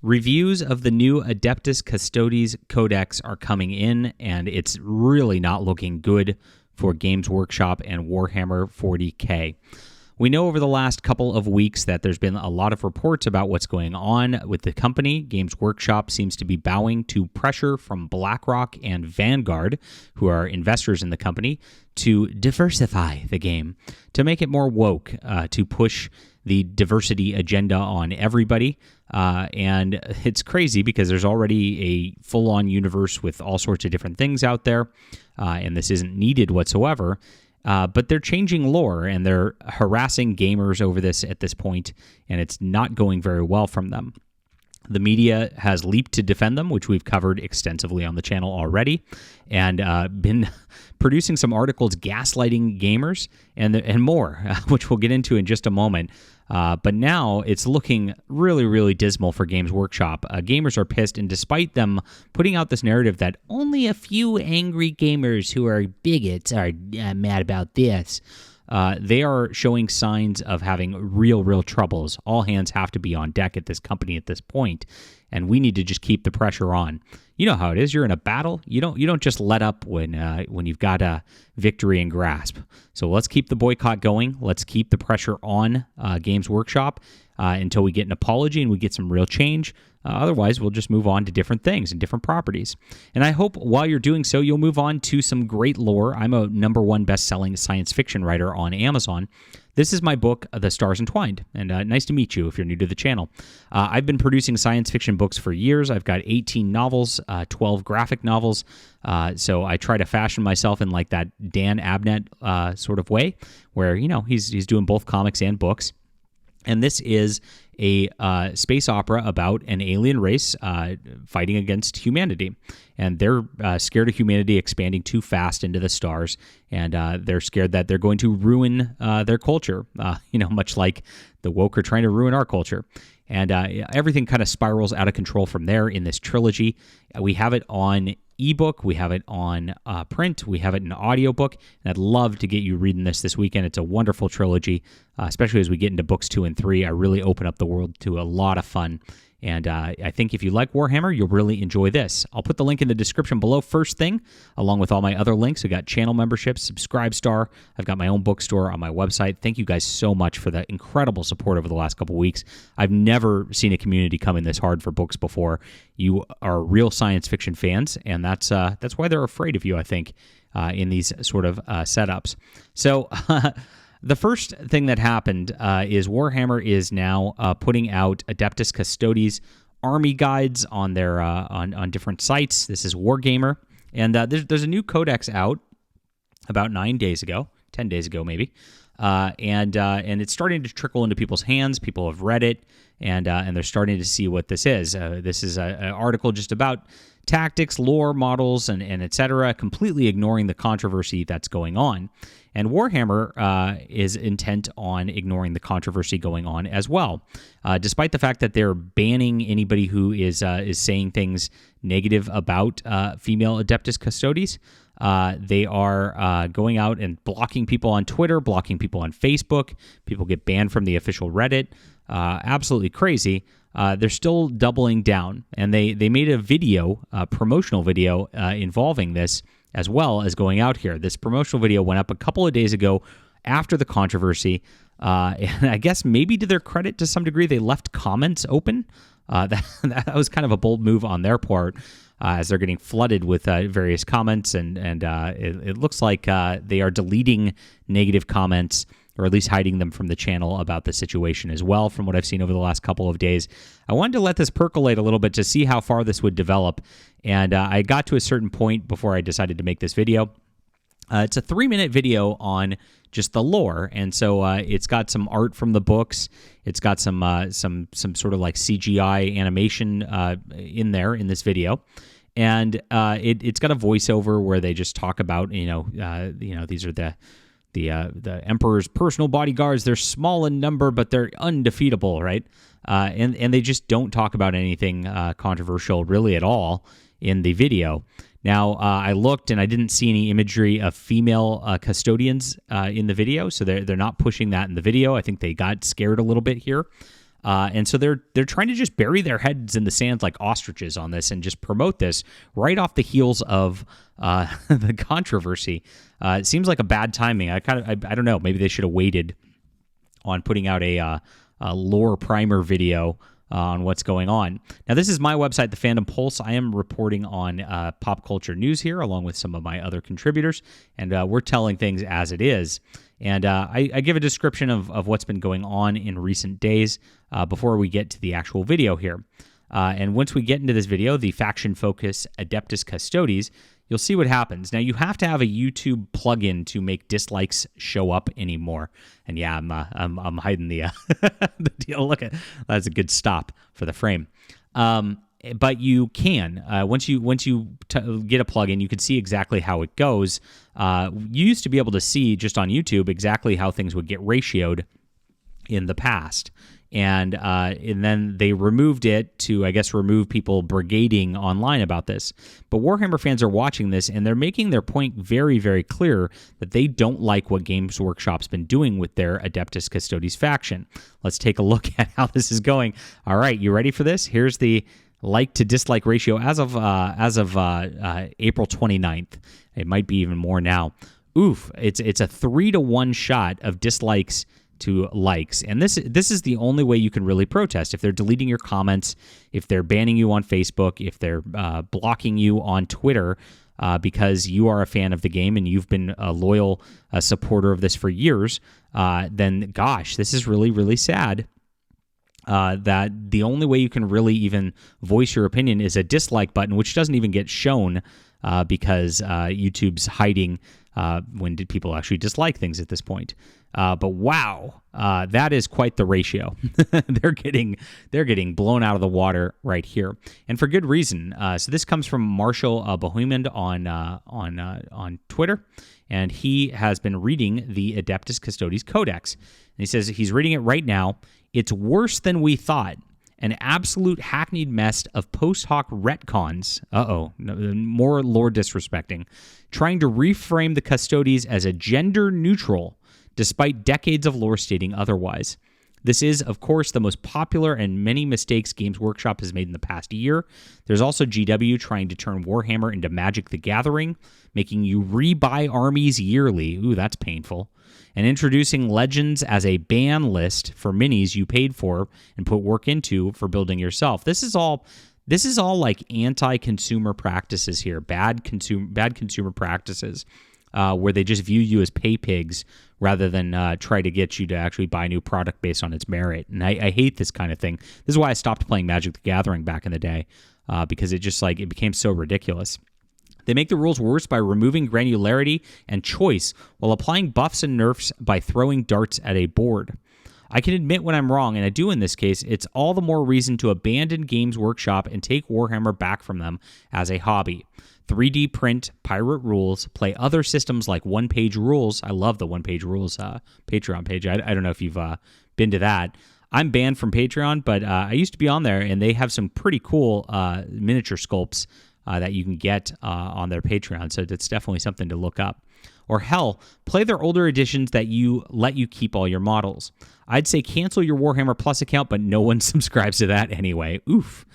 Reviews of the new Adeptus Custodes Codex are coming in, and it's really not looking good for Games Workshop and Warhammer 40K. We know over the last couple of weeks that there's been a lot of reports about what's going on with the company. Games Workshop seems to be bowing to pressure from BlackRock and Vanguard, who are investors in the company, to diversify the game, to make it more woke, to push the diversity agenda on everybody. And it's crazy because there's already a full-on universe with all sorts of different things out there, and this isn't needed whatsoever. But they're changing lore, and they're harassing gamers over this at this point, and it's not going very well from them. The media has leaped to defend them, which we've covered extensively on the channel already, and been producing some articles gaslighting gamers and more, which we'll get into in just a moment. But now it's looking really, really dismal for Games Workshop. Gamers are pissed, and despite them putting out this narrative that only a few angry gamers who are bigots are mad about this, they are showing signs of having real troubles. All hands have to be on deck at this company at this point, and we need to just keep the pressure on. You know how it is. You're in a battle. You don't just let up when you've got a victory in grasp. So let's keep the boycott going. Let's keep the pressure on Games Workshop until we get an apology and we get some real change. Otherwise, we'll just move on to different things and different properties. And I hope while you're doing so, you'll move on to some great lore. I'm a #1 best-selling science fiction writer on Amazon. This is my book, The Stars Entwined, and nice to meet you if you're new to the channel. I've been producing science fiction books for years. I've got 18 novels, 12 graphic novels, so I try to fashion myself in like that Dan Abnett sort of way, where he's doing both comics and books. And this is a space opera about an alien race fighting against humanity. And they're scared of humanity expanding too fast into the stars. And they're scared that they're going to ruin their culture, much like the woke are trying to ruin our culture. And everything kind of spirals out of control from there in this trilogy. We have it on ebook, we have it on print, we have it in audiobook, and I'd love to get you reading this weekend. It's a wonderful trilogy, especially as we get into books 2 and 3. I really open up the world to a lot of fun, and I think if you like Warhammer, you'll really enjoy this. I'll put the link in the description below first thing, along with all my other links. I've got channel memberships, Subscribestar, I've got my own bookstore on my website. Thank you guys so much for the incredible support over the last couple weeks. I've never seen a community come in this hard for books before. You are real science fiction fans, and that's why they're afraid of you, I think, in these sort of setups. So the first thing that happened is Warhammer is now putting out Adeptus Custodes army guides on their on different sites. This is Wargamer, and there's a new codex out about 9 days ago, 10 days ago maybe, and it's starting to trickle into people's hands. People have read it, and they're starting to see what this is. This is an article just about tactics, lore, models, and etc., completely ignoring the controversy that's going on. And Warhammer is intent on ignoring the controversy going on as well, despite the fact that they're banning anybody who is saying things negative about female Adeptus Custodes. They are going out and blocking people on Twitter, blocking people on Facebook. People get banned from the official Reddit. Absolutely crazy. They're still doubling down, and they made a video, a promotional video involving this, as well as going out here. This promotional video went up a couple of days ago after the controversy, and I guess maybe to their credit, to some degree, they left comments open. That was kind of a bold move on their part, as they're getting flooded with various comments, and it looks like they are deleting negative comments, or at least hiding them from the channel about the situation as well, from what I've seen over the last couple of days. I wanted to let this percolate a little bit to see how far this would develop, and I got to a certain point before I decided to make this video. It's a 3-minute video on just the lore, and so it's got some art from the books. It's got some sort of like CGI animation in there in this video, and it's got a voiceover where they just talk about these are the Emperor's personal bodyguards. They're small in number, but they're undefeatable, right? And they just don't talk about anything controversial really at all in the video. Now, I looked and I didn't see any imagery of female custodians in the video, so they're not pushing that in the video. I think they got scared a little bit here. And so they're trying to just bury their heads in the sand like ostriches on this and just promote this right off the heels of the controversy. It seems like a bad timing. I don't know. Maybe they should have waited on putting out a lore primer video on what's going on. Now, this is my website, the Fandom Pulse. I am reporting on pop culture news here, along with some of my other contributors, and we're telling things as it is. And I give a description of what's been going on in recent days before we get to the actual video here. And once we get into this video, the faction focus Adeptus Custodes, you'll see what happens. Now, you have to have a YouTube plugin to make dislikes show up anymore. And yeah, I'm hiding the the deal. Look at that's a good stop for the frame. But you can once you get a plugin, you can see exactly how it goes. You used to be able to see just on YouTube exactly how things would get ratioed in the past. And then they removed it to, I guess, remove people brigading online about this. But Warhammer fans are watching this, and they're making their point very, very clear that they don't like what Games Workshop's been doing with their Adeptus Custodes faction. Let's take a look at how this is going. All right, you ready for this? Here's the like to dislike ratio as of April 29th. It might be even more now. Oof, it's a 3-to-1 shot of dislikes to likes. And this is the only way you can really protest. If they're deleting your comments, if they're banning you on Facebook, if they're blocking you on Twitter because you are a fan of the game and you've been a loyal supporter of this for years, then gosh, this is really, really sad. That the only way you can really even voice your opinion is a dislike button, which doesn't even get shown because YouTube's hiding when did people actually dislike things at this point. But wow, that is quite the ratio. They're getting blown out of the water right here, and for good reason. So this comes from Marshall Bohemian on Twitter, and he has been reading the Adeptus Custodes Codex, and he says he's reading it right now. It's worse than we thought. An absolute hackneyed mess of post hoc retcons. More lore disrespecting. Trying to reframe the Custodes as a gender neutral, despite decades of lore stating otherwise. This is, of course, the most popular and many mistakes Games Workshop has made in the past year. There's also GW trying to turn Warhammer into Magic the Gathering, making you rebuy armies yearly. Ooh, that's painful. And introducing Legends as a ban list for minis you paid for and put work into for building yourself. This is all like anti-consumer practices here, bad consumer practices, where they just view you as pay pigs rather than try to get you to actually buy a new product based on its merit. And I hate this kind of thing. This is why I stopped playing Magic the Gathering back in the day, because it became so ridiculous. They make the rules worse by removing granularity and choice while applying buffs and nerfs by throwing darts at a board. I can admit when I'm wrong, and I do in this case. It's all the more reason to abandon Games Workshop and take Warhammer back from them as a hobby. 3D print, pirate rules, play other systems like one-page rules. I love the one-page rules Patreon page. I don't know if you've been to that. I'm banned from Patreon, but I used to be on there, and they have some pretty cool miniature sculpts that you can get on their Patreon, so that's definitely something to look up. Or hell, play their older editions that let you keep all your models. I'd say cancel your Warhammer Plus account, but no one subscribes to that anyway. Oof.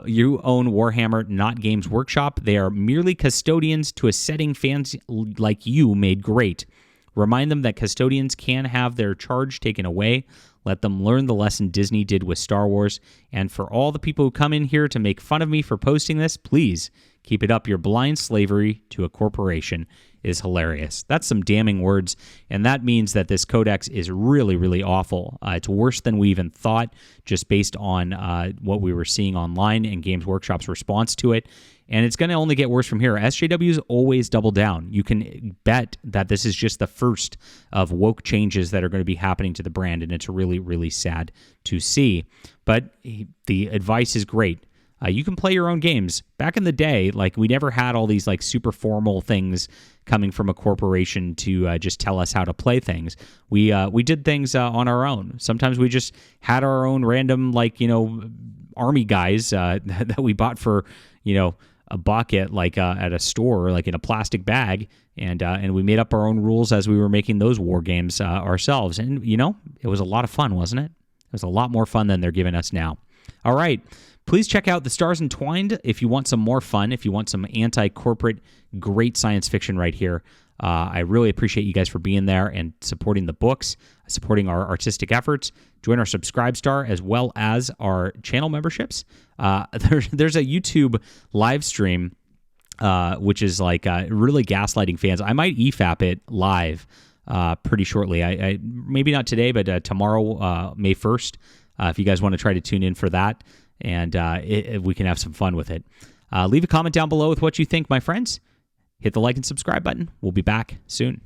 You own Warhammer, not Games Workshop. They are merely custodians to a setting fans like you made great. Remind them that custodians can have their charge taken away. Let them learn the lesson Disney did with Star Wars. And for all the people who come in here to make fun of me for posting this, please keep it up. Your blind slavery to a corporation is hilarious. That's some damning words, and that means that this codex is really, really awful. It's worse than we even thought, just based on what we were seeing online and Games Workshop's response to it. And it's going to only get worse from here. SJWs always double down. You can bet that this is just the first of woke changes that are going to be happening to the brand, and it's really, really sad to see. But the advice is great. You can play your own games. Back in the day, like, we never had all these like super formal things coming from a corporation to just tell us how to play things. We did things on our own. Sometimes we just had our own random, like, army guys that we bought for, a bucket, like at a store, like in a plastic bag, and we made up our own rules as we were making those war games ourselves. And it was a lot of fun, wasn't it? was a lot more fun than they're giving us now. All right. Please check out The Stars Entwined if you want some more fun, if you want some anti-corporate, great science fiction right here. I really appreciate you guys for being there and supporting the books, supporting our artistic efforts. Join our Subscribe Star as well as our channel memberships. There's a YouTube live stream, which is like really gaslighting fans. I might EFAP it live pretty shortly. I maybe not today, but tomorrow, May 1st, if you guys want to try to tune in for that. And we can have some fun with it. Leave a comment down below with what you think, my friends. Hit the like and subscribe button. We'll be back soon.